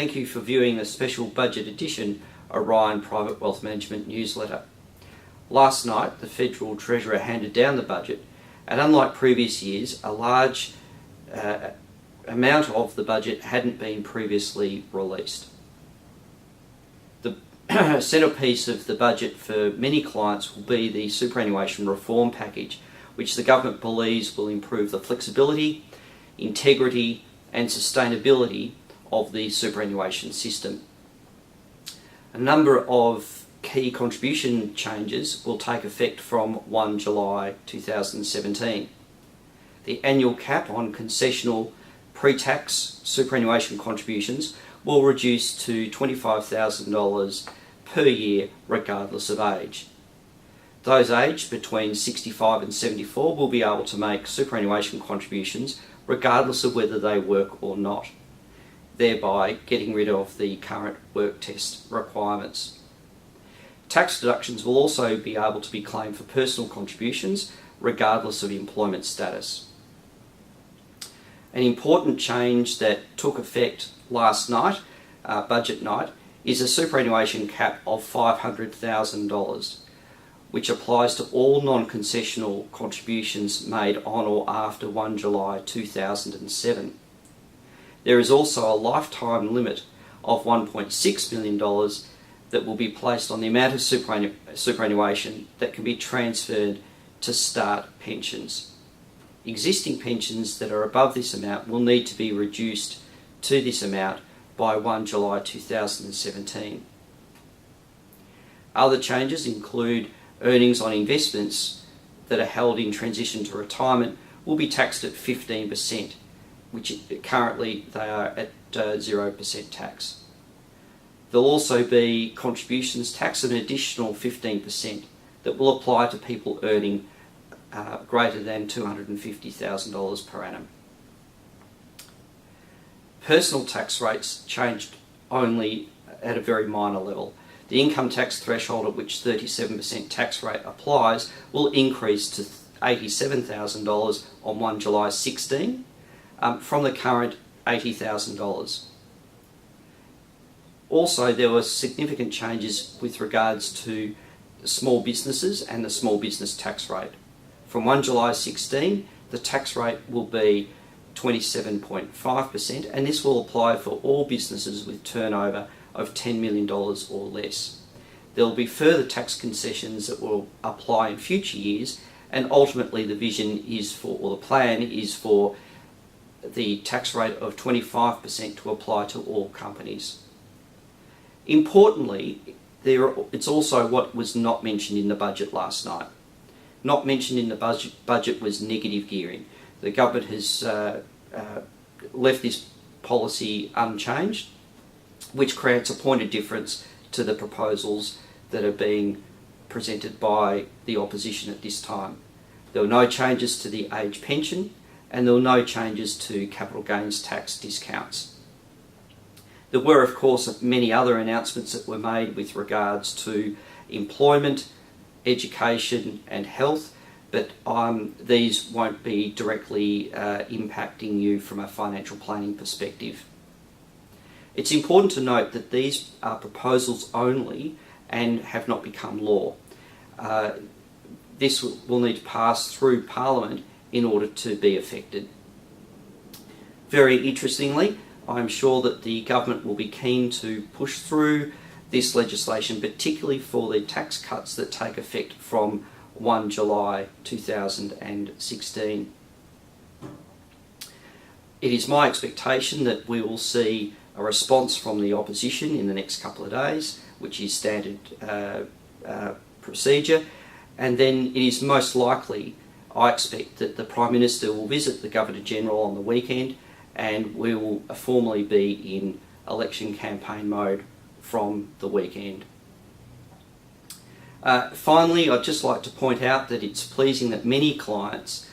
Thank you for viewing a special budget edition Orion Private Wealth Management newsletter. Last night, the Federal Treasurer handed down the budget, and unlike previous years, a large amount of the budget hadn't been previously released. The centrepiece of the budget for many clients will be the superannuation reform package, which the government believes will improve the flexibility, integrity and sustainability of the superannuation system. A number of key contribution changes will take effect from 1 July 2017. The annual cap on concessional pre-tax superannuation contributions will reduce to $25,000 per year regardless of age. Those aged between 65 and 74 will be able to make superannuation contributions regardless of whether they work or not, thereby getting rid of the current work test requirements. Tax deductions will also be able to be claimed for personal contributions regardless of employment status. An important change that took effect last night, budget night, is a superannuation cap of $500,000, which applies to all non-concessional contributions made on or after 1 July 2007. There is also a lifetime limit of $1.6 million that will be placed on the amount of superannuation that can be transferred to start pensions. Existing pensions that are above this amount will need to be reduced to this amount by 1 July 2017. Other changes include earnings on investments that are held in transition to retirement will be taxed at 15%, which currently they are at 0% tax. There'll also be contributions tax of an additional 15% that will apply to people earning greater than $250,000 per annum. Personal tax rates changed only at a very minor level. The income tax threshold at which 37% tax rate applies will increase to $87,000 on 1 July 16 from the current $80,000. Also, there were significant changes with regards to small businesses and the small business tax rate. From 1 July 16, the tax rate will be 27.5%, and this will apply for all businesses with turnover of $10 million or less. There will be further tax concessions that will apply in future years, and ultimately the vision is for, or the plan is for, the tax rate of 25% to apply to all companies. Importantly, it's also what was not mentioned in the budget last night. Not mentioned in the budget was negative gearing. The government has left this policy unchanged, which creates a point of difference to the proposals that are being presented by the opposition at this time. There were no changes to the age pension, and there were no changes to capital gains tax discounts. There were, of course, many other announcements that were made with regards to employment, education and health, but these won't be directly impacting you from a financial planning perspective. It's important to note that these are proposals only and have not become law. This will need to pass through Parliament in order to be effected. Very interestingly, I'm sure that the government will be keen to push through this legislation, particularly for the tax cuts that take effect from 1 July 2016. It is my expectation that we will see a response from the opposition in the next couple of days, which is standard procedure, and then it is most likely, I expect, that the Prime Minister will visit the Governor-General on the weekend, and we will formally be in election campaign mode from the weekend. Finally, I'd just like to point out that it's pleasing that many clients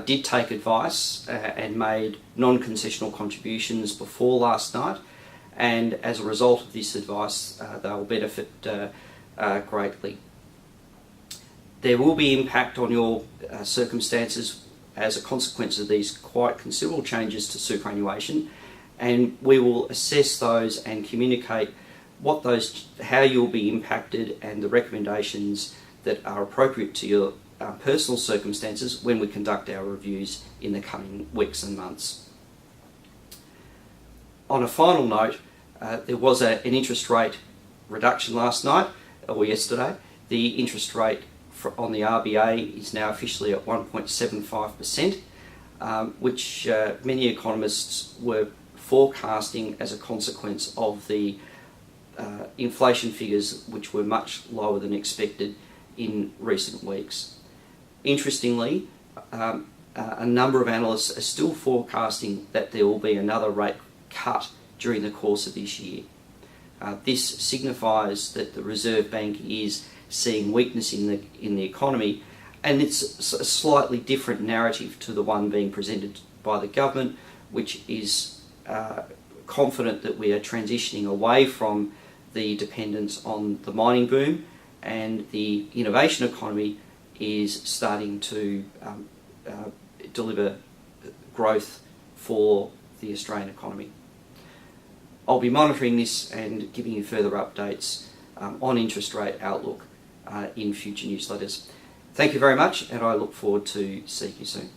did take advice and made non-concessional contributions before last night, and as a result of this advice they will benefit greatly. There will be impact on your circumstances as a consequence of these quite considerable changes to superannuation, and we will assess those and communicate how you'll be impacted and the recommendations that are appropriate to your personal circumstances when we conduct our reviews in the coming weeks and months. On a final note, there was an interest rate reduction last night or yesterday. The interest rate on the RBA is now officially at 1.75%, which many economists were forecasting as a consequence of the inflation figures, which were much lower than expected in recent weeks. Interestingly, a number of analysts are still forecasting that there will be another rate cut during the course of this year. This signifies that the Reserve Bank is seeing weakness in the economy, and it's a slightly different narrative to the one being presented by the government, which is confident that we are transitioning away from the dependence on the mining boom, and the innovation economy is starting to deliver growth for the Australian economy. I'll be monitoring this and giving you further updates on interest rate outlook in future newsletters. Thank you very much, and I look forward to seeing you soon.